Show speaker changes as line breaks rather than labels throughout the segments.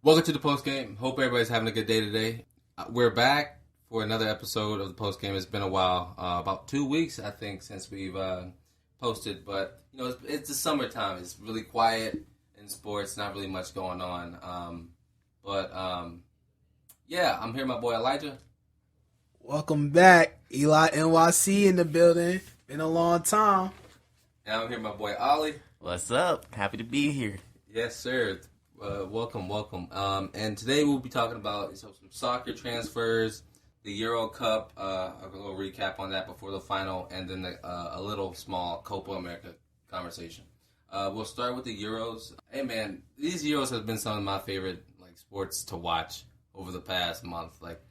Welcome to the post game. Hope everybody's having a good day today. We're back for another episode of the post game. It's been a while, about 2 weeks I think since we've posted. But you know, it's the summertime. It's really quiet in sports. Not really much going on. Yeah, I'm here, my boy Elijah.
Welcome back, Eli NYC in the building. Been a long time.
And I'm here, my boy Ollie.
What's up? Happy to be here.
Yes, sir. Welcome. And today we'll be talking about some soccer transfers, the Euro Cup, a little recap on that before the final, and then a little small Copa America conversation. We'll start with the Euros. Hey, man, these Euros have been some of my favorite sports to watch over the past month. Let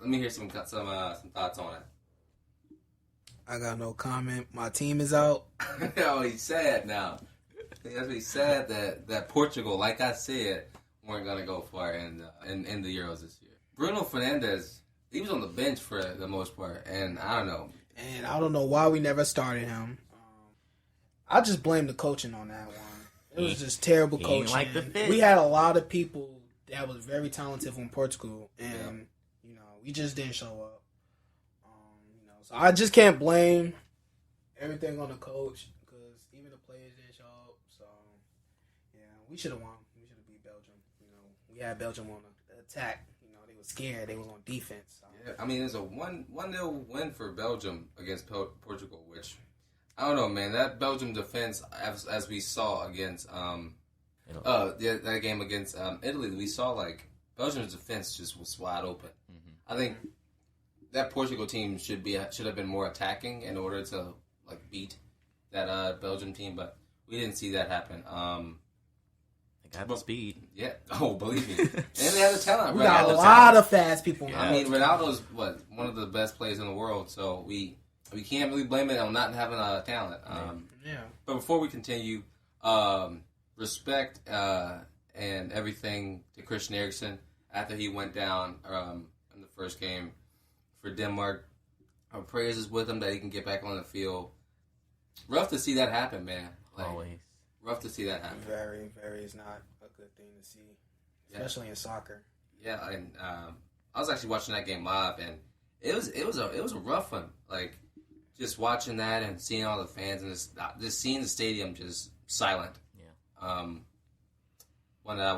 me hear some thoughts on it.
I got no comment. My team is out.
Oh, he's sad now. He's sad that Portugal, like I said, weren't going to go far in the Euros this year. Bruno Fernandes, he was on the bench for the most part, and I don't know.
And I don't know why we never started him. I just blame the coaching on that one. It was just terrible coaching.
Like the fit.
We had a lot of people that was very talented from Portugal, and we just didn't show up. So I just can't blame everything on the coach because even the players didn't show up. So yeah, we should have won. We should have beat Belgium. We had Belgium on the attack. They were scared. They was on defense. So.
Yeah, I mean, it's a 1-0 win for Belgium against Portugal, which I don't know, man. That Belgium defense, as we saw against that game against Italy, we saw Belgium's defense just was wide open. Mm-hmm. I think that Portugal team should have been more attacking in order to beat that Belgium team, but we didn't see that happen.
They got the speed.
Yeah. Oh, believe me. And they have the talent.
We got a lot of fast people.
Yeah. I mean, Ronaldo's one of the best players in the world, so we can't really blame it on not having talent. But before we continue, respect and everything to Christian Erickson after he went down in the first game for Denmark. Our prayers is with him that he can get back on the field. Rough to see that happen, man.
Always.
Rough to see that happen.
Very, very is not a good thing to see, especially in soccer. Yeah,
and I was actually watching that game live, and it was a rough one. Just watching that and seeing all the fans and just seeing the stadium just silent. Yeah. One that I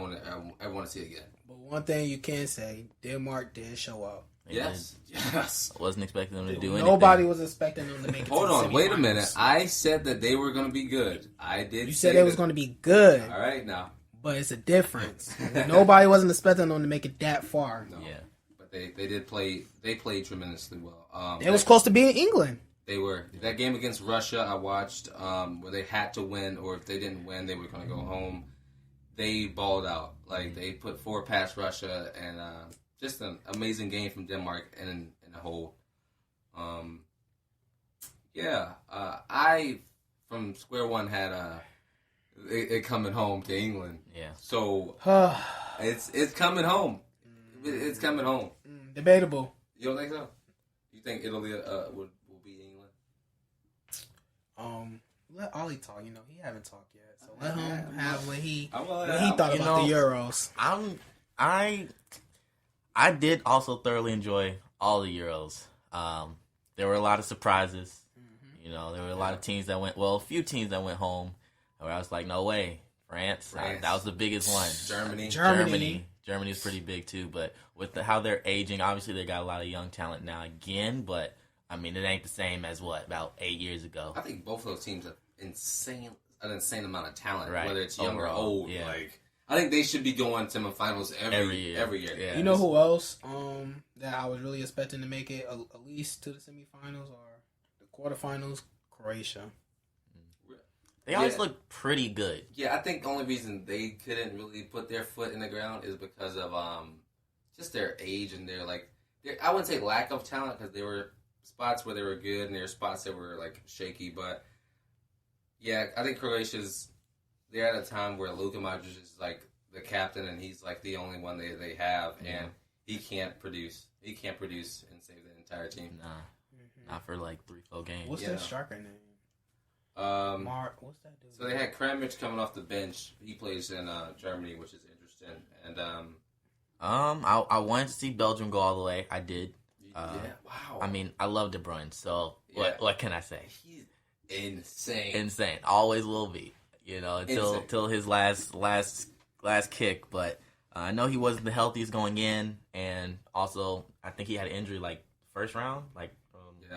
want to see again.
But one thing you can say, Denmark did show up.
Yes.
I wasn't expecting them to do anything.
Nobody was expecting them to make it.
Hold
to the
on, wait a
semifinals.
minute. I said that they were going to be good. I did.
You said they was going to be good.
All right, now.
But it's a difference. Nobody wasn't expecting them to make it that far.
No. Yeah, but they did play. They played tremendously well.
It was close to being England.
They were. That game against Russia, I watched where they had to win, or if they didn't win, they were going to go home. They balled out. They put 4 past Russia, and just an amazing game from Denmark in the whole. I from square one had it coming home to England. Yeah. So it's coming home. It's coming home.
Debatable.
You don't think so? You think Italy will beat England?
Let Ollie talk. He haven't talked yet, so let him have what he thought about the Euros.
I did also thoroughly enjoy all the Euros. There were a lot of surprises. Mm-hmm. There were a lot of teams that went, a few teams that went home where I was like, no way. France. That was the biggest one. Germany is pretty big too, but with how they're aging, obviously they got a lot of young talent now again, but I mean, it ain't the same as about 8 years ago.
I think both of those teams have an insane amount of talent,
right.
Whether it's young or old.
Yeah.
I think they should be going to semifinals every year.
Yeah.
You know who else that I was really expecting to make it at least to the semifinals or the quarterfinals? Croatia.
They always look pretty good.
Yeah, I think the only reason they couldn't really put their foot in the ground is because of just their age and their I wouldn't say lack of talent because there were spots where they were good and there were spots that were shaky. But yeah, I think they're at a time where Luka Modric is the captain and he's the only one they have, and he can't produce. He can't produce and save the entire team.
Nah, not for 3-4 games.
What's that striker name?
What's that dude? So they had Kramich coming off the bench. He plays in Germany, which is interesting. question. And
I wanted to see Belgium go all the way. I did.
Wow.
I mean, I love De Bruyne, so what can I say?
He's insane.
Insane. Always will be. You know, until his last kick. But I know he wasn't the healthiest going in, and also I think he had an injury like first round,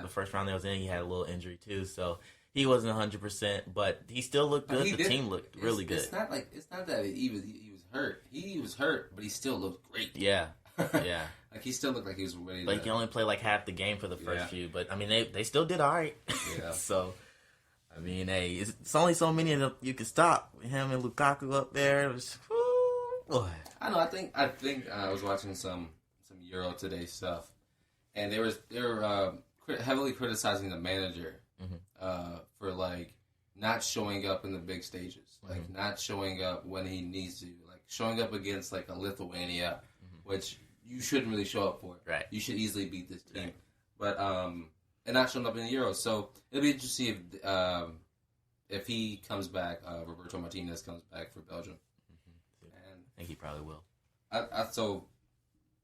the first round that was in, he had a little injury too. So he wasn't 100%, but he still looked good. The team looked really good.
It's not that he was hurt. He was hurt, but he still looked great.
Yeah.
Like he still looked like he was ready.
Like he only played like half the game for the first few, but I mean they still did all right.
Yeah.
So I mean, hey, it's only so many of them you can stop. Him and Lukaku up there. It was, boy.
I know. I think I was watching some Euro Today stuff, and they were heavily criticizing the manager for like not showing up in the big stages, like not showing up when he needs to, like showing up against like a Lithuania, which you shouldn't really show up for.
Right.
You should easily beat this team, but and not showing up in the Euros. So it'll be interesting to see if he comes back. Roberto Martinez comes back for Belgium. And
I think he probably will.
So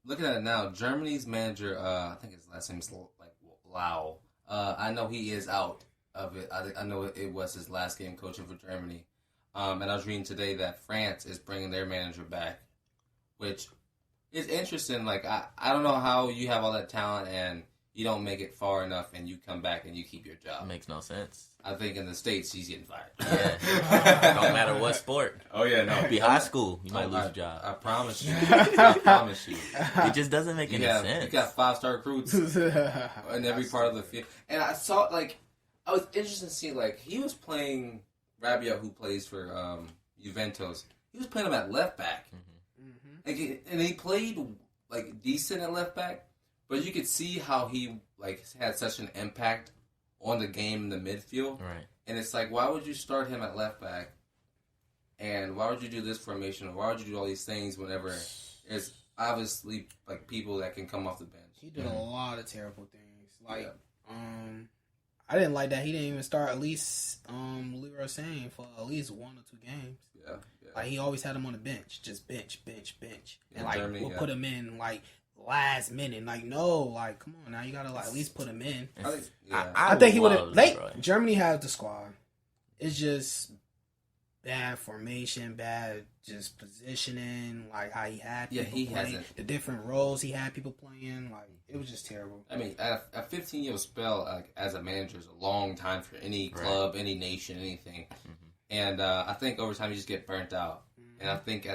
looking at it now, Germany's manager, I think his last name is like Lau. I know he is out of it. I know it was his last game coaching for Germany. And I was reading today that France is bringing their manager back, which is interesting. Like I don't know how you have all that talent and you don't make it far enough and you come back and you keep your job.
It makes no sense.
I think in the States he's getting fired.
Yeah. Don't matter what sport.
Oh yeah, no.
It'd be high school. You might lose your job.
I promise you. I promise you.
It just doesn't make any sense.
You got 5-star recruits in every part of the field. And I saw, like, I was interested to see, like, he was playing Rabiot, who plays for Juventus. He was playing him at left back. Like, and he played, like, decent at left back. But you could see how he, like, had such an impact on the game in the midfield.
Right.
And it's like, why would you start him at left back? And why would you do this formation? Or why would you do all these things whenever there's obviously like people that can come off the bench?
He did a lot of terrible things. Like, I didn't like that he didn't even start at least Leroy Sané for at least 1 or 2 games.
Yeah.
Like he always had him on the bench, just bench.
Yeah,
And like
Germany,
we'll put him in like last minute. Like no, like come on now, you gotta like at least put him in. I think he would have. Germany has the squad. It's just bad formation, bad just positioning, like how he had people playing, the different roles he had people playing. Like it was just terrible.
I mean, a 15-year spell like, as a manager is a long time for any club, any nation, anything. And I think over time you just get burnt out. And I think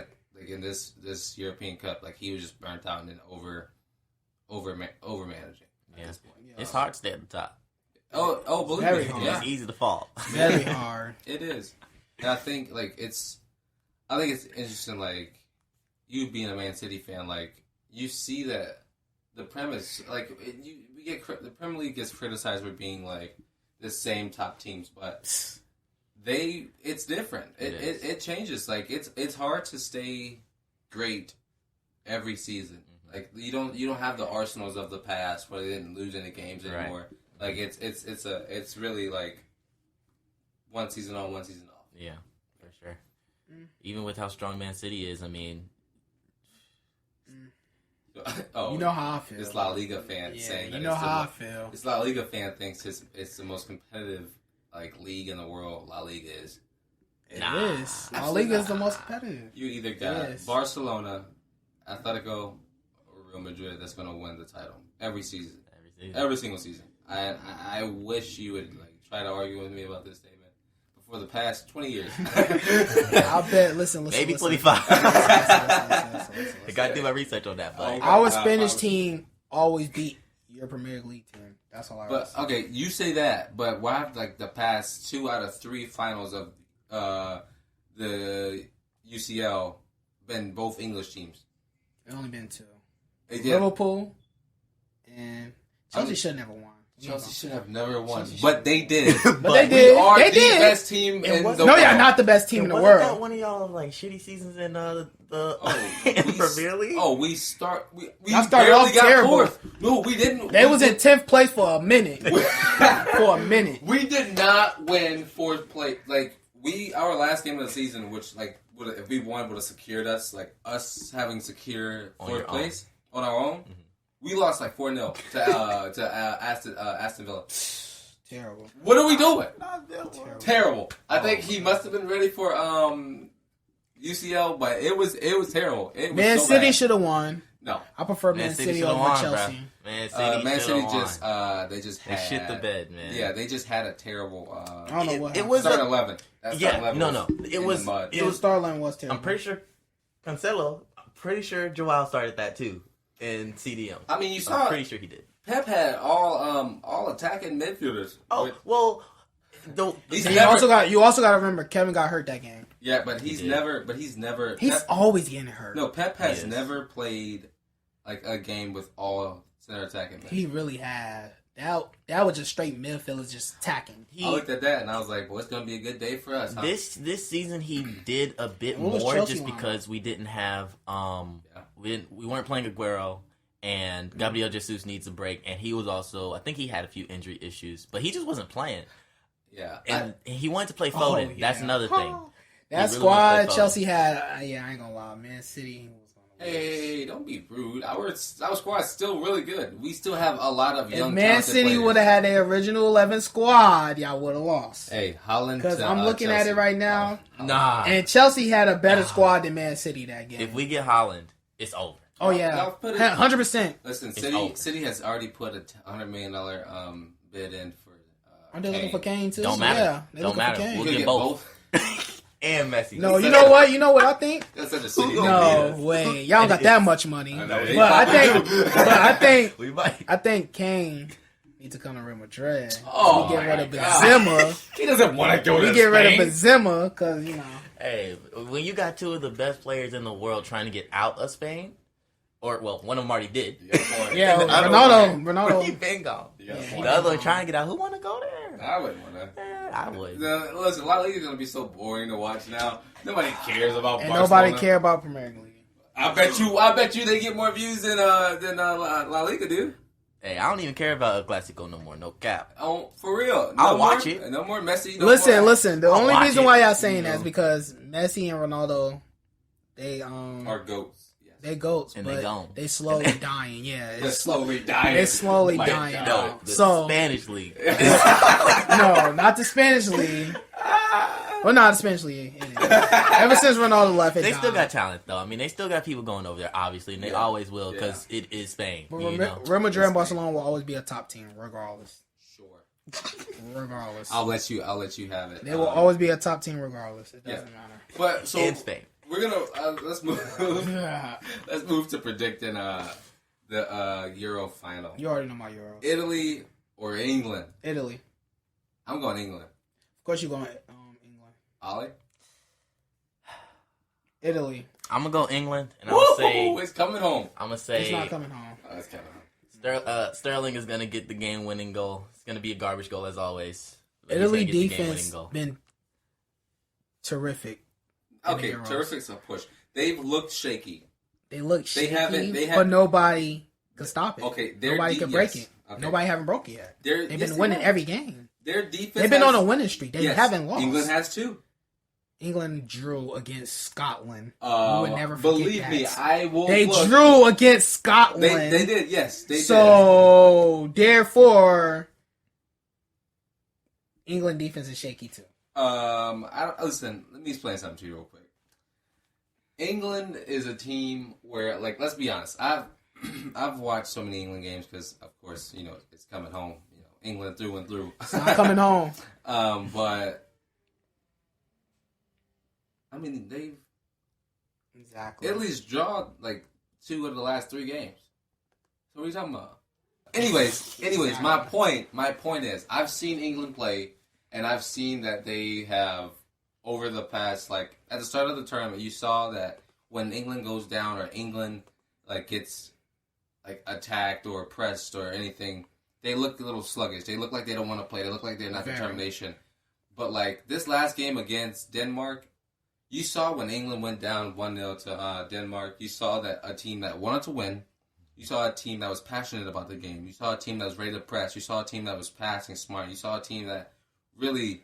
in this European Cup, like he was just burnt out and then over managing.
Yeah, it's hard to stay at the top.
Oh, believe
very
me,
hard.
It's easy to fall.
Very hard.
It is. And I think it's interesting. Like you being a Man City fan, like you see that the premise, like the Premier League gets criticized for being like the same top teams, but it's different. It changes. Like it's hard to stay great every season. Like you don't have the Arsenals of the past where they didn't lose any games anymore. Like it's really like one season on, one season off.
Yeah, for sure. Even with how strong Man City is, I mean,
you know how I feel.
This La Liga fan saying that.
You know how I feel.
This La Liga fan thinks it's the most competitive like league in the world. La Liga is.
It is. La Liga is the most competitive.
You either got Barcelona, Atletico, or Real Madrid that's going to win the title every season. Every single season. I wish you would like try to argue with me about this statement. For the past 20 years.
I bet, listen.
Maybe 25. I got to do my research on that. But
our Spanish team always beat your Premier League team. That's all I was.
But, okay, you say that, but why have like the past 2 out of 3 finals of the UCL been both English teams?
It's only been 2.
Yeah.
Liverpool and Chelsea should never won.
Chelsea should have never won, but they did.
But they did.
We are
they
the
did.
best team in the world.
No, you're not the best team in the world.
That one of y'all like shitty seasons in the Premier League?
We started
off terrible.
4th. No, we didn't.
They was in 10th place for a minute. For a minute.
We did not win 4th place. Like our last game of the season, which like if we won, would have secured us, like us having secure
On
fourth
your
place on our own, we lost like 4-0 to Aston Villa.
Terrible.
What are we doing?
Terrible.
Terrible. I think he must have been ready for UCL, but it was terrible. It was
Man
so
City
bad.
should have won.
No.
I prefer Man City over
won,
Chelsea.
Bro.
Man City just
they shit the bed, man.
Yeah, they just had a terrible
I don't know what
It
happened.
was
starting 11. That starting 11
no. It was
mud.
it was
Starline was terrible.
I'm pretty sure Cancelo. I'm pretty sure Joao started that too in CDM.
I mean, you saw
I'm pretty sure he did.
Pep had all attacking midfielders.
Oh well,
You also got to remember Kevin got hurt that game.
Yeah, but he's never.
He's
Pep,
always getting hurt.
No, Pep has never played like a game with all center attacking.
He really had. That was just straight midfielders just attacking.
I looked at that and I was like, "Well, it's gonna be a good day for us." Huh?
This season he did a bit
What was
more
Chelsea
just
on?
because we didn't have we weren't playing Aguero and Gabriel Jesus needs a break, and he was also, I think he had a few injury issues, but he just wasn't playing.
Yeah,
And he wanted to play Foden. That's another thing.
That
He really
squad
wants to play
Chelsea had, I ain't gonna lie, Man City was gonna lose.
Hey, don't be rude. Our squad's still really good. We still have a lot of young.
If Man
talented
City
players.
would have had their original 11 squad, y'all would have lost.
Hey, Holland.
Because I'm looking
Chelsea.
at it right now,
Nah.
and Chelsea had a better squad than Man City that game.
If we get Holland, it's over.
Oh yeah,
Y'all put it-
100%.
Listen,
over.
City has already put a $100 million bid in for.
Aren't they looking for Kane too?
Don't matter.
Yeah, they
Don't
looking
matter.
for Kane.
We'll
We're
get
gonna
both. And Messi.
No, you know what? You know what I think?
That's such a City.
No way, y'all don't got that much money.
I know.
But I think
We might.
I think Kane needs to come to Real Madrid.
Oh,
we get rid of
my God.
Benzema.
He doesn't want to go to
We get rid
Spain.
of Benzema because
Hey, when you got two of the best players in the world trying to get out of Spain, or well, one of them already did.
Yeah,
And the other
Ronaldo.
He been gone.
Yeah.
The other one trying to get out. Who want to go there?
I wouldn't want to.
I would.
Listen, La Liga is going to be so boring to watch now. Nobody cares about
And
Barcelona.
nobody care about Premier League.
I bet you they get more views than La Liga do.
Hey, I don't even care about El Clasico no more. No cap.
Oh, for real.
I'll
more,
watch it.
No more Messi. No
Listen. The
I'll
only
watch
reason
it.
why y'all saying
You
that
know.
is because Messi and Ronaldo, they
Are goats. Yes.
they goats,
And
but
they gone.
they slowly dying. Yeah,
They're
it's
slowly dying.
They're slowly
My
dying
God.
No,
out.
the
So
Spanish league.
no, not the Spanish league. Well, not the Spanish league. It is. Ever since Ronaldo left, it
They
died.
still got talent, though. I mean, they still got people going over there, obviously, and they
Yeah.
always will because it is Spain.
But
You know?
Real Madrid and Barcelona will always be a top team, regardless.
Sure.
Regardless,
I'll let you have it.
they will always be a top team, regardless. It doesn't matter.
But so
In Spain.
we're gonna let's move. Let's move to predicting the Euro final.
You already know my Euro.
Italy or England?
Italy.
I'm going England.
Of course, you're going England.
Ollie?
Italy.
I'm gonna go England, and I'm gonna say,
it's coming home.
I'm gonna
It's
say,
not coming home.
Oh, it's coming home.
Sterling is gonna get the game-winning goal. It's gonna be a garbage goal as always. But he's
Italy
gonna get the
defense
game-winning goal.
been terrific. in
Okay,
the Euros.
terrific's a push. They've looked shaky.
They look
They
shaky,
haven't-
but nobody can stop it.
Okay,
nobody can break it.
Okay.
Nobody haven't broke it yet.
They've
They've been winning every game.
Their defense.
They've been
has-
on a winning streak. They
Yes,
haven't lost.
England has too.
England drew against Scotland. You
Uh,
would never forget
believe
that.
me, I will.
They
look.
drew against Scotland.
They did. Yes, they
So therefore, England defense is shaky too.
Listen. Let me explain something to you real quick. England is a team where, like, let's be honest. I've watched so many England games because, of course, you know it's coming home. You know, England through and through.
It's not coming home.
But I mean, they've
Exactly.
at least drawn like 2 of the last 3 games. So what are you talking about? Anyways, my point is, I've seen England play, and I've seen that they have over the past, like at the start of the tournament, you saw that when England goes down or England like gets like attacked or pressed or anything, they look a little sluggish. They look like they don't want to play. They look like they're not determination. But like this last game against Denmark, you saw when England went down 1-0 to Denmark, you saw that a team that wanted to win. You saw a team that was passionate about the game. You saw a team that was ready to press. You saw a team that was passing smart. You saw a team that really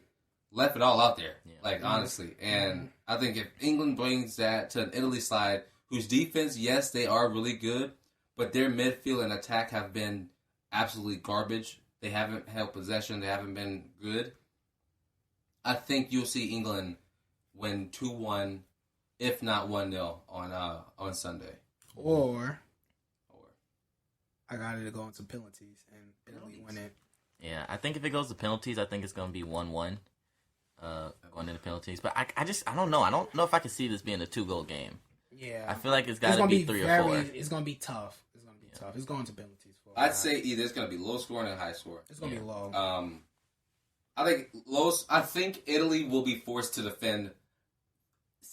left it all out there.
Yeah.
Like, honestly. And I think if England brings that to an Italy side, whose defense, yes, they are really good, but their midfield and attack have been absolutely garbage. They haven't held possession. They haven't been good. I think you'll see England win 2-1, if not 1-0 on Sunday.
Or I got it to go into penalties and Italy win it.
Yeah, I think if it goes to penalties, I think it's going to be 1-1 going into penalties. But I don't know. I don't know if I can see this being a 2-goal game.
Yeah.
I feel like it's got to be 3 or 4.
It's going to be tough. Tough. It's going to penalties.
I'd say either it's going to be low scoring and high score.
It's going to be low.
I think Italy will be forced to defend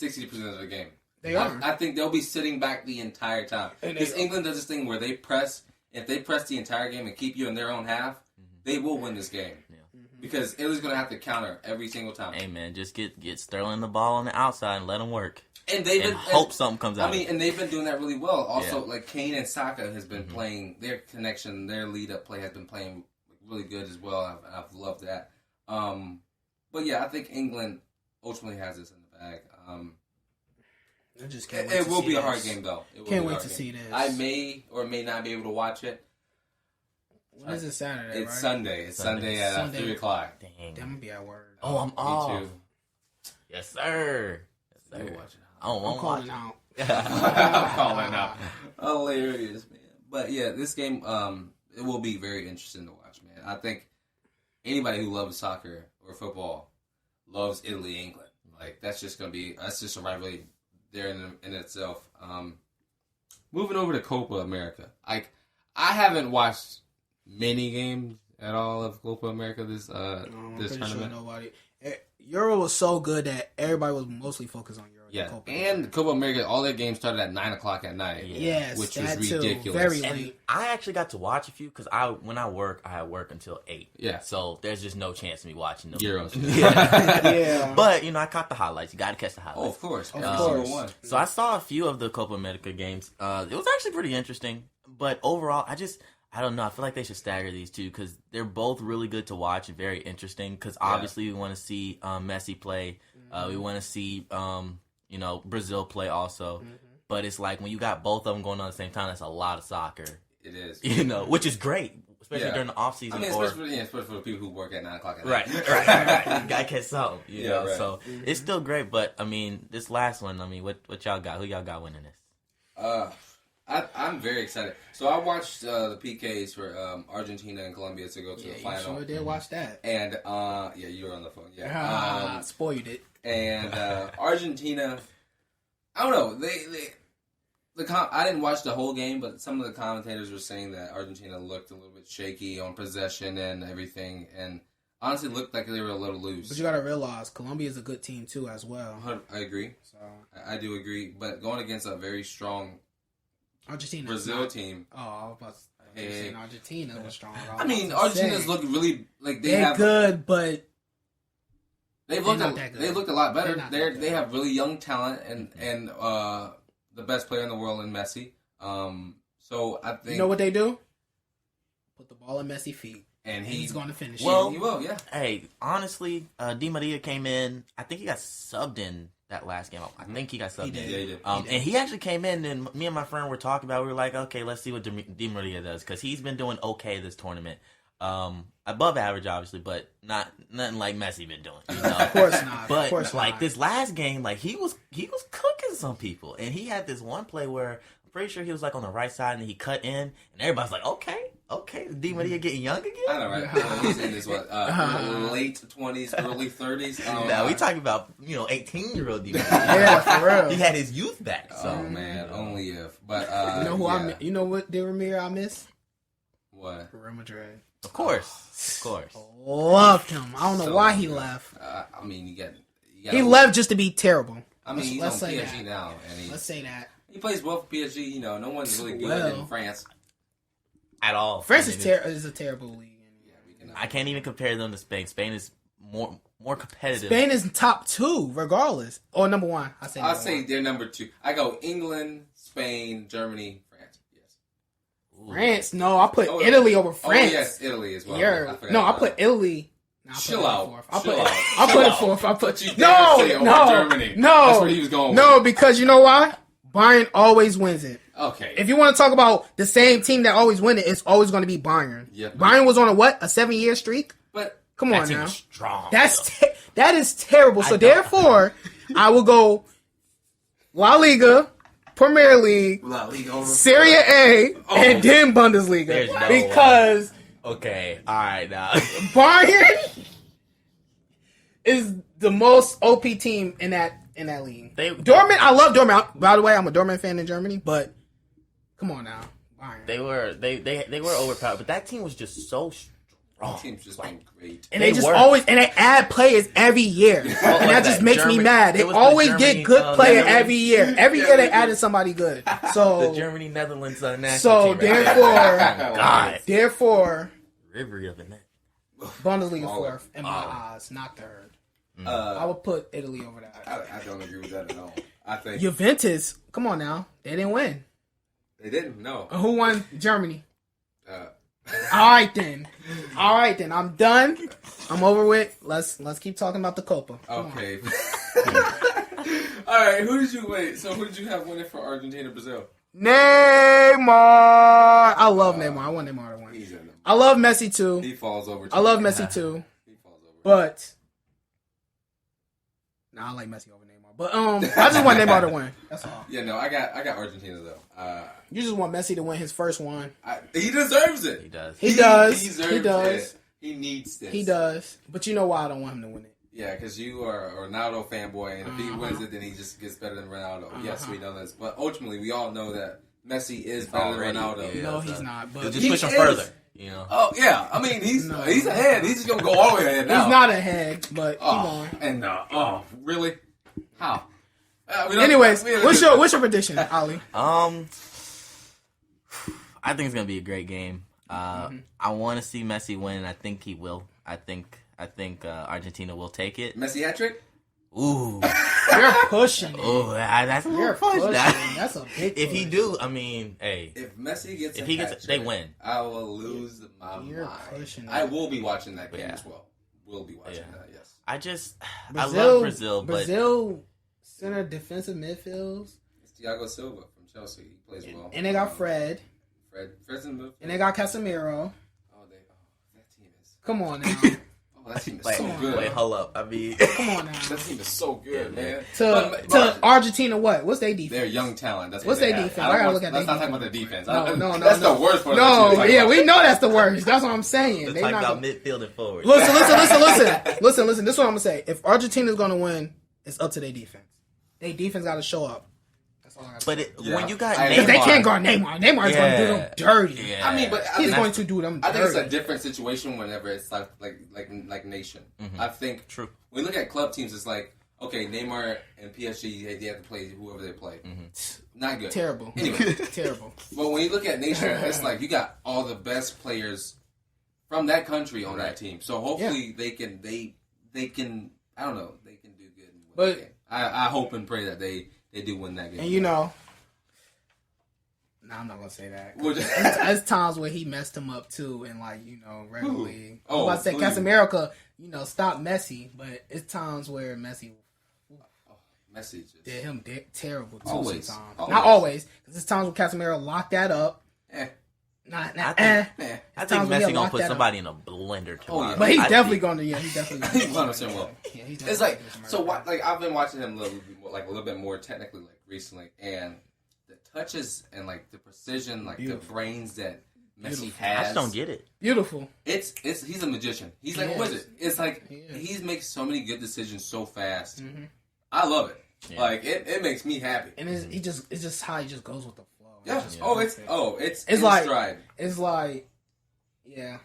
60% of the game.
They are.
I think they'll be sitting back the entire time. Because England does this thing where they press. If they press the entire game and keep you in their own half, they will win this game. Yeah. Because Italy's going to have to counter every single time.
Hey, man, just get Sterling the ball on the outside and let them work.
And
hope something comes out.
I mean, and they've been doing that really well. Also, like Kane and Saka has been playing their connection, their lead-up play has been playing really good as well. I've loved that. But yeah, I think England ultimately has this in the bag.
I just can't
it will be a hard game, though.
Can't wait to see this.
I may or may not be able to watch it.
When is it Saturday?
It's Sunday. It's Sunday at 3 o'clock.
Dang.
I'm gonna be at work.
Oh, I'm off.
Me too.
Yes, sir.
You're watching.
I'm calling out.
I'm calling out. Hilarious, man. But yeah, this game, it will be very interesting to watch, man. I think anybody who loves soccer or football loves Italy, England. Like that's just a rivalry there in itself. Moving over to Copa America, I haven't watched many games at all of Copa America this tournament.
Sure nobody. Euro was so good that everybody was mostly focused on Euro.
Yeah, and Copa America, all their games started at 9 o'clock at night.
Yes,
which was
too.
ridiculous.
Very late.
And I actually got to watch a few because when I work until 8.
Yeah.
So there's just no chance of me watching them.
Euros.
Yeah.
But, I caught the highlights. You got to catch the highlights.
Oh, of course.
Of course.
So I saw a few of the Copa America games. It was actually pretty interesting. But overall, I don't know. I feel like they should stagger these two because they're both really good to watch and very interesting because obviously we want to see Messi play. We want to see, Brazil play also. But it's like when you got both of them going on at the same time, that's a lot of soccer.
It is.
Which is great, especially during the off season.
Especially for the people who work at 9 o'clock at
night. Right. You got to catch something. Right. So it's still great. But, this last one, what y'all got? Who y'all got winning this?
I'm very excited. So I watched the PKs for Argentina and Colombia to go to the final.
You sure did watch that.
And you were on the phone. Yeah,
spoiled it.
And Argentina, I don't know. I didn't watch the whole game, but some of the commentators were saying that Argentina looked a little bit shaky on possession and everything, and honestly looked like they were a little loose.
But you got to realize Colombia is a good team too, as well.
I agree. So I do agree, but going against a very strong
Argentina
Brazil team.
Oh, I was about to say Argentina was strong.
Argentina's look really like
they're good, but
they looked a lot better. They have really young talent and the best player in the world in Messi. So I think
what they do? Put the ball in Messi's feet. And he's going to finish.
Well,
he will, yeah.
Hey, honestly, Di Maria came in. I think he got subbed in that last game. I think he got subbed in.
Yeah, he did.
And he actually came in, and me and my friend were talking about it. We were like, okay, let's see what Di Maria does, because he's been doing okay this tournament. Above average, obviously, but nothing like Messi been doing.
Of course not.
But this last game, he was cooking some people, and he had this one play where I'm pretty sure he was on the right side, and he cut in, and everybody's like, okay, Di Maria getting young again.
I know, right? He's in his late 20s, early 30s.
Now we talking about 18-year-old Di Maria.
Yeah, for real.
He had his youth back. So.
Oh man, only if. But
you know what Di Maria I miss?
What?
Real Madrid.
Of course.
Loved him. I don't know why he left.
You got
he left just to be terrible.
He's on PSG now, and
let's say that
he plays well for PSG. No one's really good in France
at all.
France is a terrible league.
I can't even compare them to Spain. Spain is more competitive.
Spain is top 2, regardless, or number 1.
I say they're number 2. I go England, Spain, Germany, France. Yes.
France? No, I put Italy over France.
Oh yes, Italy as well.
Yeah. No, I put Italy
Chill out.
I'll
Chill
put
out.
I'll put it fourth. I'll put
You dare say over Germany.
No.
That's where he was going.
No,
with.
because you know why? Bayern always wins it.
Okay.
If you want to talk about the same team that always win it, it's always going to be Bayern.
Yeah.
Bayern was on a 7-year streak?
But
Come
That
on
team
now.
was strong.
That is terrible. So therefore, I will go La Liga, Premier League,
La Liga over.
Serie A, and then Bundesliga.
There's no
because
Okay, all right now.
Bayern is the most OP team in that league. Dortmund, I love Dortmund. By the way, I'm a Dortmund fan in Germany, but come on now, Bayern.
They were overpowered, but that team was just so strong.
That team's just been great.
And they add players every year. And that just makes me mad. They always get good player every year. Every year they added somebody good. So
the Germany Netherlands national
so
team.
therefore
River of the net.
Bundesliga fourth in my eyes, not third. I would put Italy over that.
I don't agree with that at all. I think
Juventus, come on now, they didn't win.
they didn't. No.
Who won? Germany.
Uh,
All right then. I'm done. I'm over with. Let's keep talking about the Copa. Come
okay. All right. Who did you have winning for Argentina, Brazil?
Neymar. I love Neymar. I want Neymar to win.
He's in them.
I love Messi too.
He falls over.
I love Messi too.
He falls over.
But I like Messi over Neymar. But I just want Neymar to win. That's all.
Yeah, no, I got Argentina though.
You just want Messi to win his first one.
He deserves it.
He does.
He does.
He does. It. He needs this.
He does. But you know why I don't want him to win it?
Yeah, because you are a Ronaldo fanboy, and if he wins it, then he just gets better than Ronaldo. Yes, we know this, but ultimately, we all know that Messi is better than Ronaldo.
Yeah,
no, he's not. But
just push him further. You know.
Oh yeah, I mean he's ahead. He's just gonna go all the way ahead now.
He's not ahead, but keep on.
And really? How?
Anyways, what's your prediction, Ollie?
I think it's gonna be a great game. I want to see Messi win, and I think he will. I think Argentina will take it.
Messi hat trick?
Ooh,
you're pushing.
Ooh, that's a little push.
That's a big.
If he do, I mean, hey,
if Messi gets,
they win.
I will lose my mind.
Pushing.
I will be watching that game as well. We'll be watching that. Yes.
I love Brazil, but
Brazil center defensive midfields.
It's Thiago Silva from Chelsea. He plays well.
And they got Fred's in the midfield. And they got Casemiro.
That team is.
Come on now.
That team is so good.
Wait, hold up. I mean,
come on now.
That team is so good, man.
To Argentina, what's their defense?
They're young talent.
What's their defense? I gotta look at
Let's
their
not talk
defense.
about their defense.
No.
That's the worst part.
No, yeah, we know that's the worst. That's what I'm saying.
let's talk about midfield and forward.
Listen. This is what I'm gonna say. If Argentina's gonna win, it's up to their defense. Their defense got to show up.
But when you got Neymar,
they can't guard Neymar. Neymar's going to do them dirty.
Yeah.
I mean, but
he's going to do them dirty.
I think it's a different situation whenever it's like nation.
Mm-hmm.
I think
true.
When we look at club teams, it's like okay, Neymar and PSG, they have to play whoever they play. Mm-hmm. Not good.
Terrible.
Anyway,
terrible.
But when you look at nation, it's like you got all the best players from that country on that team. So hopefully they can I don't know, they can do good. But I hope and pray that they do win that game.
And I'm not gonna say that. There's times where he messed him up too, and regularly. I was about to say Casemiro could, stop Messi, but it's times where Messi did him terrible too.
Always.
Sometimes. Not always, because there's times where Casemiro locked that up.
I think Messi gonna put somebody in a blender tomorrow.
But he's definitely gonna. Yeah, he's definitely gonna.
He's 100% will. Yeah, it's like so. I've been watching him a little bit more technically recently, and the touches and the precision, the brains that Messi has.
I just don't get it.
Beautiful.
He's a magician. He's like a wizard. It's like he makes so many good decisions so fast. Mm-hmm. I love it. Yeah. It makes me happy.
And it's just how he just goes with the flow.
Yeah. It's
like
stride.
It's like yeah.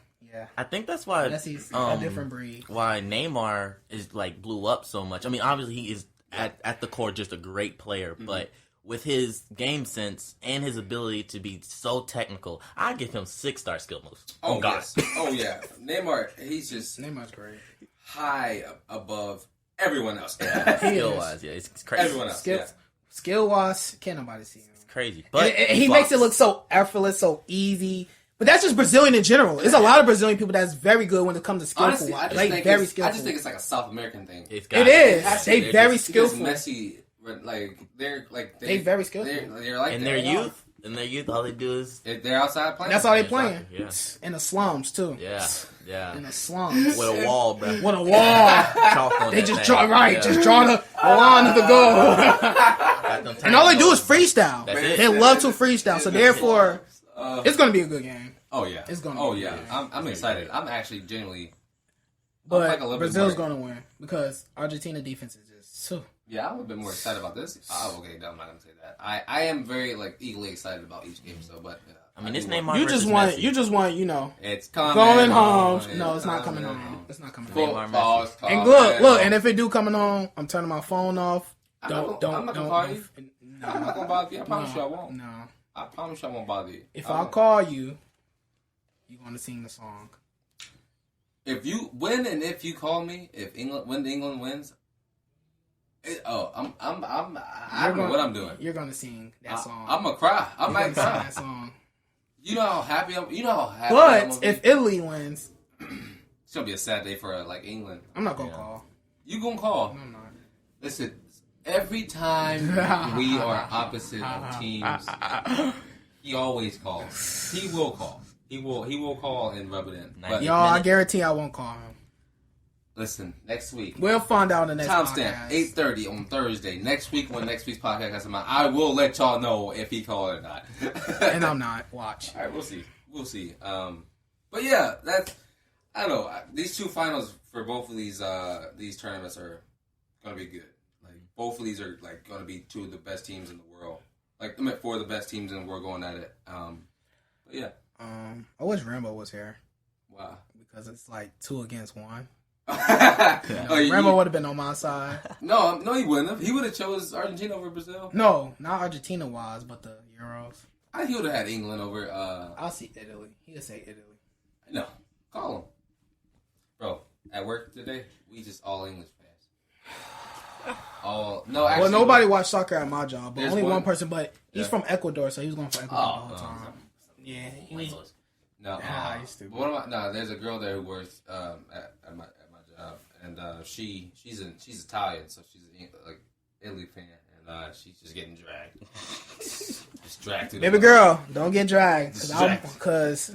I think that's why
Messi's a different breed.
Why Neymar is blew up so much. I mean, obviously he is at the core just a great player, but with his game sense and his ability to be so technical, I give him 6-star skill moves.
Oh God. Yes. Oh yeah. Neymar's
great.
High above everyone else.
Skill wise, it's crazy.
Everyone else.
Skill wise, can't nobody see him.
It's crazy. But
he makes it look so effortless, so easy. But that's just Brazilian in general. There's a lot of Brazilian people that's very good when it comes to skillful.
Honestly, I just think it's like a South American thing.
It is. They very skillful.
Messi, they're
very skillful.
They're like
in their youth. In their youth, all they do is
they're outside playing.
That's all they playing.
Yeah.
In the slums too.
Yeah.
In the slums
with a wall, bro.
With a wall. They just draw just draw the line of the goal. And all they do is freestyle. They love to freestyle. So therefore, it's gonna be a good game.
Oh yeah,
it's gonna.
Oh yeah, I'm excited. I'm actually genuinely.
But Brazil's gonna win because Argentina defense is just.
Yeah, I'm a bit more excited about this. Okay, no, I'm not gonna say that. I am very eagerly excited about each game. So, but
I mean, it's Neymar.
You just want
it's coming
going home. No, it's not coming home. It's not coming home. And look, and if it do coming home, I'm turning my phone off.
I'm not gonna call you. No, I'm not gonna bother you. I promise you I won't.
No,
I promise you I won't bother you.
If I call you, you're gonna sing the song.
If you win and if you call me, if England wins. I don't know what I'm doing.
You're gonna sing that song.
I'm gonna cry. I might cry.
That song.
You know how happy I'm. You know how happy.
But if Italy wins,
it's gonna be a sad day for England.
I'm not gonna call.
You gonna call?
No, I'm not.
Listen, every time we are opposite of teams, he always calls. He will call. He will call and rub it in.
But y'all, I guarantee I won't call him.
Listen, next week.
We'll find out in the next
timestamp, 8:30 on Thursday. Next week, when next week's podcast has come out, I will let y'all know if he called or not.
And I'm not. Watch.
All right, we'll see. But yeah, I don't know. These two finals for both of these tournaments are gonna be good. Like both of these are like gonna be two of the best teams in the world. Like I meant four of the best teams in the world going at it. But yeah.
I wish Rambo was here.
Wow.
Because it's like 2 against 1.
You
Rambo would have been on my side.
No, he wouldn't have. He would have chose Argentina over Brazil.
No, not Argentina wise, but the Euros.
He would have had England over.
I'll see Italy. He'll say Italy.
No, call him, bro. At work today, we just all English fans. Actually,
well, nobody watched soccer at my job, but only one person. But he's
Yeah.
from Ecuador, so he was going for Ecuador the whole time. Yeah, he was.
No, there's a girl there who works at my job, and she's Italian, so she's like Italy fan, and she's just getting dragged. Just dragged through.
Baby girl, don't get dragged, because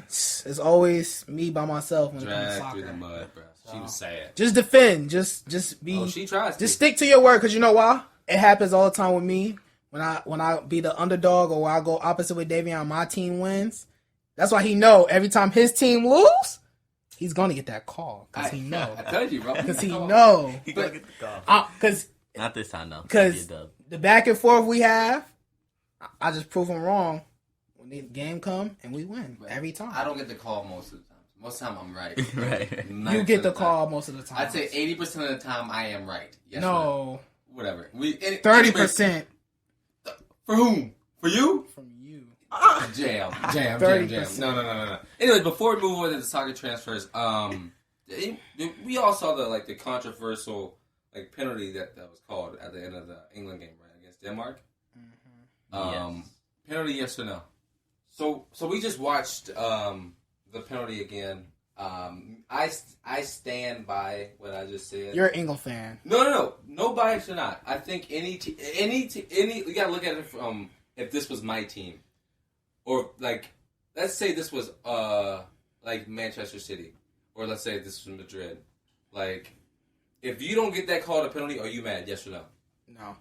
it's always me by myself when it comes to soccer.
Through the mud, bro. She was sad.
Just defend. Just be.
Oh, she tries.
Just stick to your word, because you know why? It happens all the time with me when I be the underdog or when I go opposite with Davion, my team wins. That's why he know every time his team lose, he's gonna get that call because he know.
I told you, bro.
Because he know.
He's gonna get the call.
Because
not this time though.
Because the back and forth we have, I just prove him wrong when the game come and we win every time.
I don't get the call most of the time. Most of the time I'm right.
Right.
You get the call most of the time.
I'd say 80% of the time I am right. Yes,
no.
Whatever.
30%.
For whom? For you?
From you.
Jam.
30%.
No. Anyway, before we move on to the soccer transfers, we all saw the controversial penalty that was called at the end of the England game, right, against Denmark.
Mm-hmm.
Yes. Penalty, yes or no? So we just watched the penalty again. I stand by what I just said.
You're an England fan.
No bias or not. I think any you gotta look at it from if this was my team, or let's say this was Manchester City, or let's say this was Madrid. If you don't get that called a penalty, are you mad? Yes or no?
No.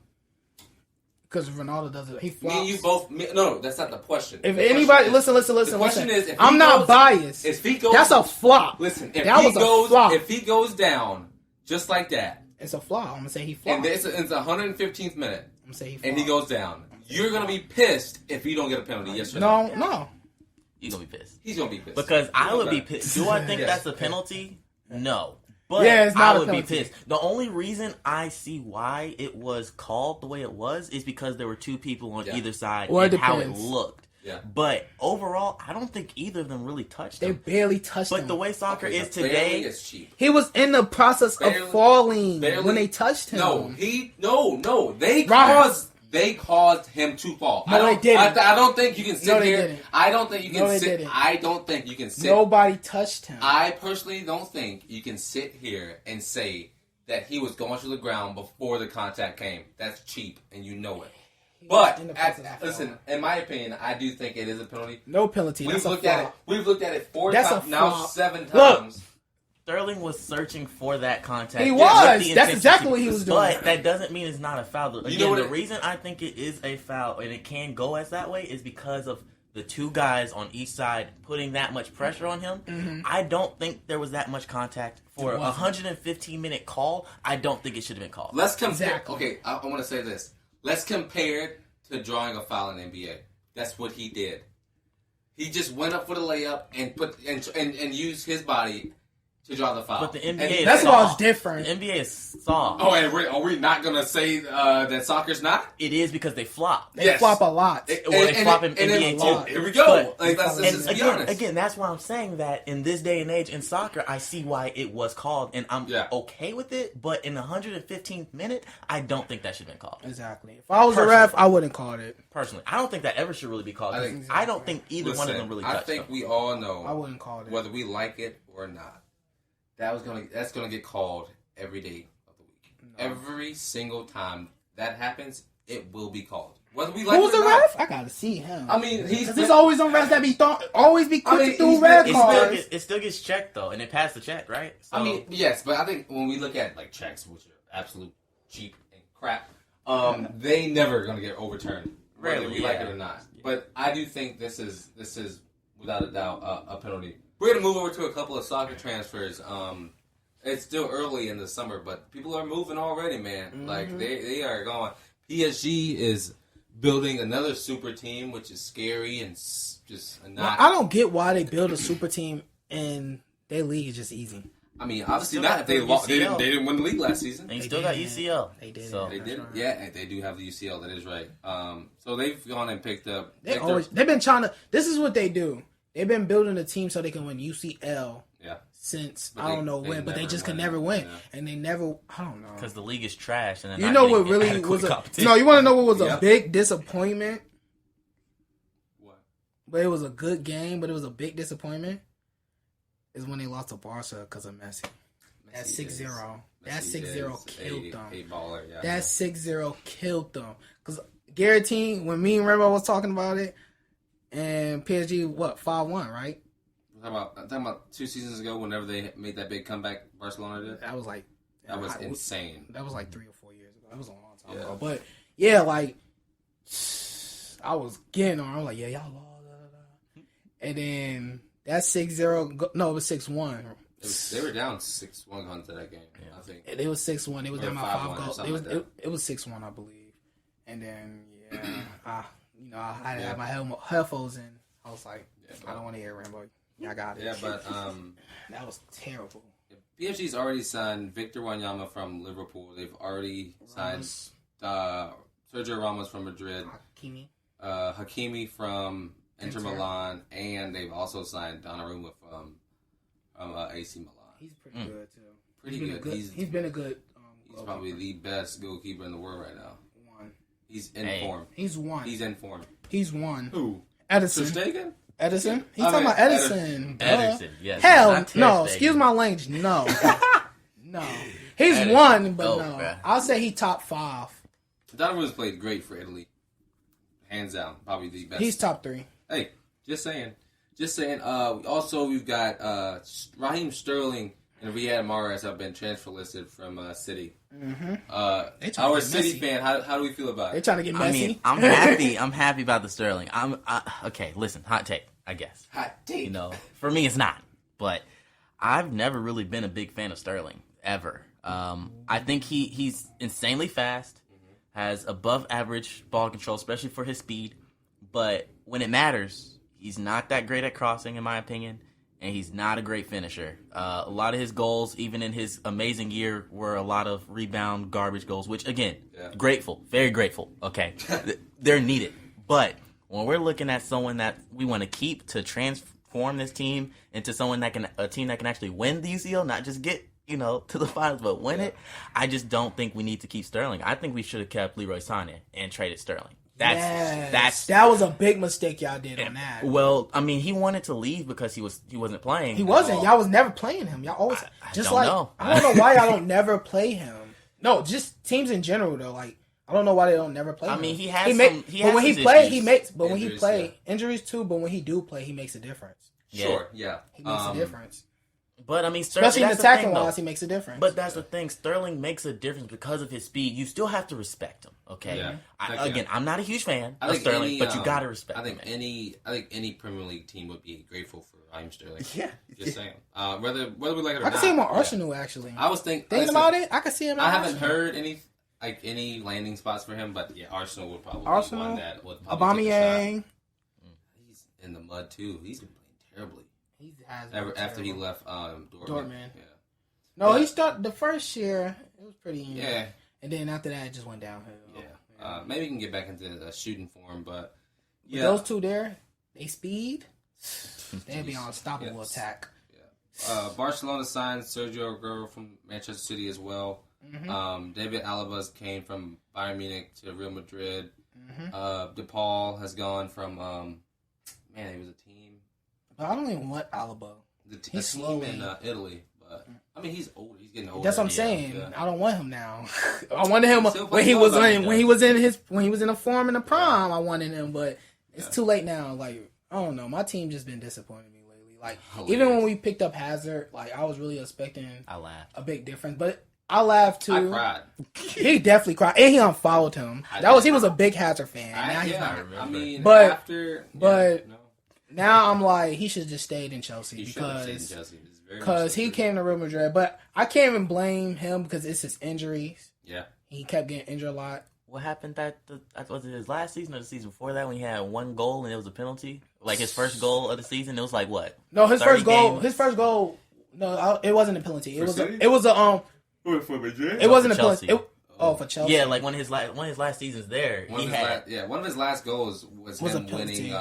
Because Ronaldo does it. He flops.
Me and you both. No, that's not the question.
If anybody, listen.
The question is, if
I'm not biased.
If he goes,
that's a flop.
Listen,
if
he goes down just like that,
it's a flop. I'm gonna say he flops.
And it's 115th minute.
I'm gonna say he flops.
And he goes down. You're gonna be pissed if you don't get a penalty. Yes or no?
No.
He's gonna be pissed.
He's gonna be pissed
because I would be pissed. Do I think that's a penalty? No. But
it's not
I would be pissed. The only reason I see why it was called the way it was is because there were two people on either side and how it looked.
Yeah.
But overall, I don't think either of them really touched him.
They barely touched him.
But the way soccer is today,
is cheap.
He was in the process of falling when they touched him.
No, they caused They caused him to fall.
No, they didn't.
I don't think you can sit
they
here.
didn't.
I don't think you can
they
sit.
didn't.
I don't think you can sit.
Nobody touched him.
I personally don't think you can sit here and say that he was going to the ground before the contact came. That's cheap, and you know it. But listen, in my opinion, I do think it is a penalty.
No penalty.
We've looked at it. We've looked at it 4
That's
times
a
now,
flop.
7 times.
Look.
Sterling was searching for that contact.
He
with
was.
the
That's
intensity.
exactly what he was doing.
But that doesn't mean it's not a foul. Again,
You know what
the reason I think it is a foul and it can go as that way is because of the two guys on each side putting that much pressure on him.
Mm-hmm.
I don't think there was that much contact for a 115-minute call. I don't think it should have been called.
Let's compare.
Exactly.
Okay, I want to say this. Let's compare it to drawing a foul in the NBA. That's what he did. He just went up for the layup and put and used his body to draw the foul.
But the NBA
that's
is
why it's
soft.
different.
The NBA is soft.
Oh, and are we not going to say that soccer's not?
It is because they flop.
They flop a lot.
They flop in NBA too.
Oh, here we go.
But,
Let's be honest.
Again, that's why I'm saying that in this day and age in soccer, I see why it was called, and I'm okay with it. But in the 115th minute, I don't think that should have been called.
Exactly. If I was a ref, I wouldn't call it.
Personally, I don't think that ever should really be called. I don't think either one of them really touched.
I think we all know.
I wouldn't call it
whether we like it or not. That's gonna get called every day of the week. No. Every single time that happens, it will be called. Whether we like
who's
it or
the
not.
ref? I gotta see him.
I mean,
he's always on refs that be always be quick to do red cards.
It still gets checked though, and it passed the check, right? So,
I mean, yes, but I think when we look at like checks, which are absolute cheap and crap, they never gonna get overturned, whether we like it or not. Yeah. But I do think this is without a doubt a penalty. We're gonna move over to a couple of soccer transfers. It's still early in the summer, but people are moving already, man. Mm-hmm. Like they are going. PSG is building another super team, which is scary and just not.
I don't get why they build a super team and their league is just easy.
I mean, obviously not if they didn't win the league last season.
And you still got UCL.
They did.
So.
They did. Right. Yeah, they do have the UCL. That is right. So they've gone and picked up.
They've been trying to. This is what they do. They've been building a team so they can win UCL. Yeah. Since I don't know when, but they just could never win, and they never. I don't know
because the league is trash. And
you know what really was no. You want to know what was a big disappointment?
What?
But it was a good game, but it was a big disappointment. Is when they lost to Barca because of Messi. That 6-0. That 6-0 killed them.
Baller, yeah.
That 6-0 killed them. Because guaranteed, when me and Rambo was talking about it, and PSG, 5-1, right?
I'm talking about 2 seasons ago, whenever they made that big comeback, Barcelona did.
That was like...
That was insane.
That was like 3 or 4 years ago. That was a long time ago. But, yeah, like, I was getting on. I was like, yeah, y'all lost. And then that 6-0... No, it was 6-1.
They were down 6-1 going to that game, I think.
It was 6-1. It was down by 5 goals. It was 6-1, I believe. And then, I had to have my headphones in. I was like, I don't want to hear Rambo. I got it.
Yeah, but
that was terrible.
PSG's already signed Victor Wanyama from Liverpool. They've already signed Sergio Ramos from Madrid, Hakimi from Inter Milan, and they've also signed Donnarumma from AC Milan.
He's pretty good too.
Pretty good.
He's been a good.
He's probably the best goalkeeper in the world right now. He's in form.
He's one.
He's in form.
He's one.
Who?
Edison.
Ter Stegen?
Edison? He's talking about Edison.
Edison, yes.
Hell, no. Excuse my language. No. No. He's Edison. One, but no. Man. I'll say he top 5.
Donovan's played great for Italy. Hands down. Probably the best.
He's top 3.
Hey, just saying. Also, we've got Raheem Sterling and Riyad Mahrez have been transfer listed from City.
Mm-hmm.
Our City fan, how do we feel about it?
They're trying to get Messi.
I mean, I'm happy. I'm happy about the Sterling. Okay. Listen, hot take. I guess.
Hot take.
For me, it's not. But I've never really been a big fan of Sterling ever. I think he's insanely fast, has above average ball control, especially for his speed. But when it matters, he's not that great at crossing, in my opinion. And he's not a great finisher. A lot of his goals, even in his amazing year, were a lot of rebound, garbage goals, which, again, grateful. Very grateful. Okay. They're needed. But when we're looking at someone that we want to keep to transform this team into someone a team that can actually win the UCL, not just get to the finals, but win it. I just don't think we need to keep Sterling. I think we should have kept Leroy Sané and traded Sterling. That
was a big mistake y'all did on that.
Well, I mean, he wanted to leave because he wasn't playing.
He wasn't. Y'all was never playing him. Y'all always
I don't know.
I don't know why y'all don't never play him. No, just teams in general though. Like I don't know why they don't never play him.
I mean,
when he play injuries too. But when he do play, he makes a difference.
Sure, yeah,
he makes a difference.
But I mean, Sterling,
especially in attacking wise, he makes a difference.
But that's the thing. Sterling makes a difference because of his speed. You still have to respect him. Okay. Yeah. I'm not a huge fan of Sterling, but you gotta respect him.
I think any Premier League team would be grateful for Raheem Sterling.
Yeah.
Just saying. Whether we like it or not.
I can see him on Arsenal actually.
I was thinking
about it. I can see him.
I haven't heard any landing spots for him, but yeah, Arsenal would probably one that would probably
Aubameyang.
He's in the mud too. He's been playing terribly.
After
he left Dortmund. Yeah.
No, he started the first year. It was pretty.
Yeah.
And then after that, it just went downhill.
Yeah. Maybe he can get back into shooting form, but
yeah. Those two there, they speed. They'd be on unstoppable attack.
Yeah. Barcelona signed Sergio Aguero from Manchester City as well. Mm-hmm. David Alaba came from Bayern Munich to Real Madrid. Mm-hmm. DePaul has gone from he was a team.
But I don't even want Alaba.
The team in Italy, but I mean he's old. He's getting older.
That's what I'm saying. Yeah. I don't want him now. I wanted him when he was in a form in the prime. I wanted him, but it's too late now. Like I don't know. My team just been disappointing me lately. Like even when we picked up Hazard, like I was really expecting a big difference, but I laughed too.
I cried.
He definitely cried, and he unfollowed him. He was a big Hazard fan. Now he's not.
I mean,
but now I'm like, he should have just stayed in Chelsea because he came to Real Madrid. But I can't even blame him because it's his injuries.
Yeah,
he kept getting injured a lot.
What happened was it his last season or the season before that when he had one goal and it was a penalty? Like his first goal of the season, it was like what?
No, his first goal. No, it wasn't a penalty. It was a
for Madrid.
It wasn't a penalty. For Chelsea.
Yeah, like one of his last seasons there.
One of his last goals was him winning.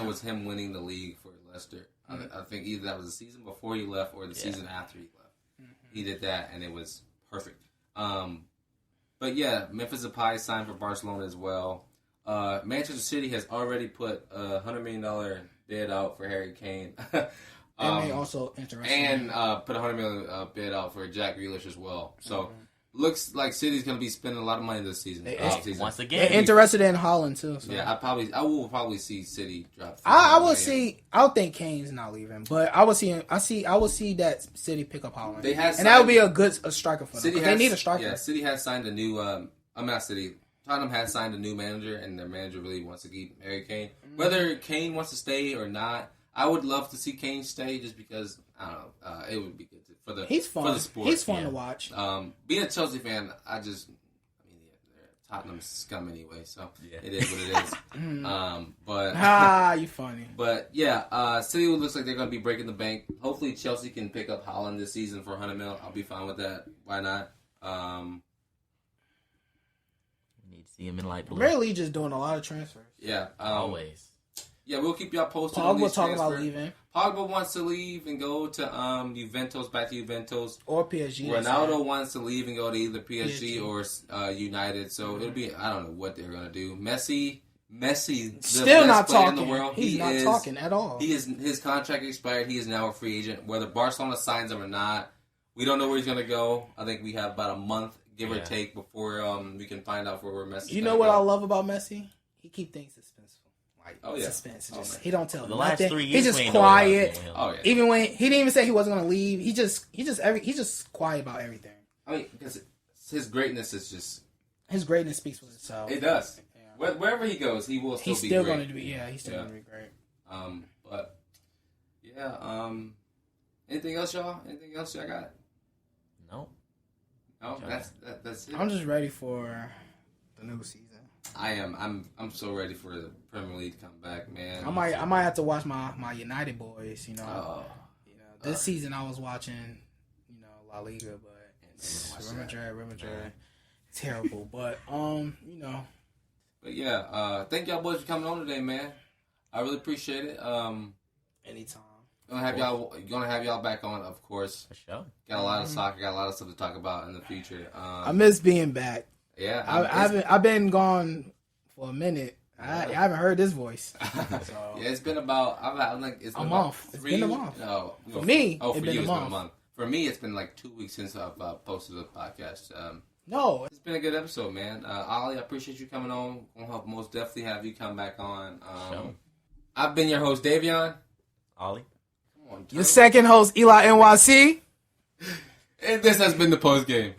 Was him winning the league for Leicester. Mm-hmm. I think either that was the season before he left or the season after he left. Mm-hmm. He did that, and it was perfect. But yeah, Memphis Depay signed for Barcelona as well. Manchester City has already put a $100 million bid out for Harry Kane.
And they also interested.
And put a $100 million bid out for Jack Grealish as well. So. Mm-hmm. Looks like City's going to be spending a lot of money this season.
Once again,
they're interested in Holland too. So.
Yeah, I will probably see City drop.
I don't think Kane's not leaving, but I will see that City pick up Holland. That would be a striker for them. They need a striker.
Yeah, City has signed a new. Not City. Tottenham has signed a new manager, and their manager really wants to keep Harry Kane. Mm-hmm. Whether Kane wants to stay or not, I would love to see Kane stay just because I don't know. It would be good
he's fun.
For the sport.
He's fun to watch.
Being a Chelsea fan, they're Tottenham scum anyway, so it is what it is. But
you funny.
But yeah, City looks like they're going to be breaking the bank. Hopefully, Chelsea can pick up Holland this season for $100 million. I'll be fine with that. Why not?
Need to see him in light blue.
Really, just doing a lot of transfers.
Yeah,
always.
Yeah, we'll keep y'all posted.
Pogba talking about leaving.
Pogba wants to leave and go to Juventus, back to Juventus.
Or PSG.
Ronaldo wants to leave and go to either PSG or United. So it'll be, I don't know what they're going to do. Messi,
still not talking.
In the world.
He's not talking at all.
His contract expired. He is now a free agent. Whether Barcelona signs him or not, we don't know where he's going to go. I think we have about a month, give or take, before we can find out where Messi's
You know what I love about Messi? He keep things suspenseful. Suspense. He don't tell
the
nothing.
Last 3 years
he's just quiet.
Even
when he didn't even say he wasn't going to leave, he's just quiet about everything.
I mean, because his greatness is just
his greatness speaks for itself.
It does. Yeah. Wherever he goes, he will still be great.
Going to be. Yeah, he's still going to be great.
But yeah. Anything else, y'all? Anything else y'all got?
No.
That's it.
I'm just ready for the new season.
I am. I'm so ready for the Premier League to come back, man.
I might have to watch my United boys. This season I was watching, La Liga, but Real Madrid, terrible. But
But yeah, thank y'all boys for coming on today, man. I really appreciate it.
Anytime.
Gonna have y'all back on, of course.
For sure.
Got a lot of soccer. Got a lot of stuff to talk about in the future.
I miss being back.
Yeah,
I've been gone for a minute. I haven't heard this voice. So.
Yeah, it's been about. It's been
a month. It's been a month.
No,
for me,
for
it's
you,
been
it's
a
been a month. For me, it's been like 2 weeks since I've posted the podcast.
No,
it's been a good episode, man. Ollie, I appreciate you coming on. I'll most definitely have you come back on.
Sure.
I've been your host, Davion.
Ollie.
Come on,
your second host, Eli NYC.
And this has been the post game.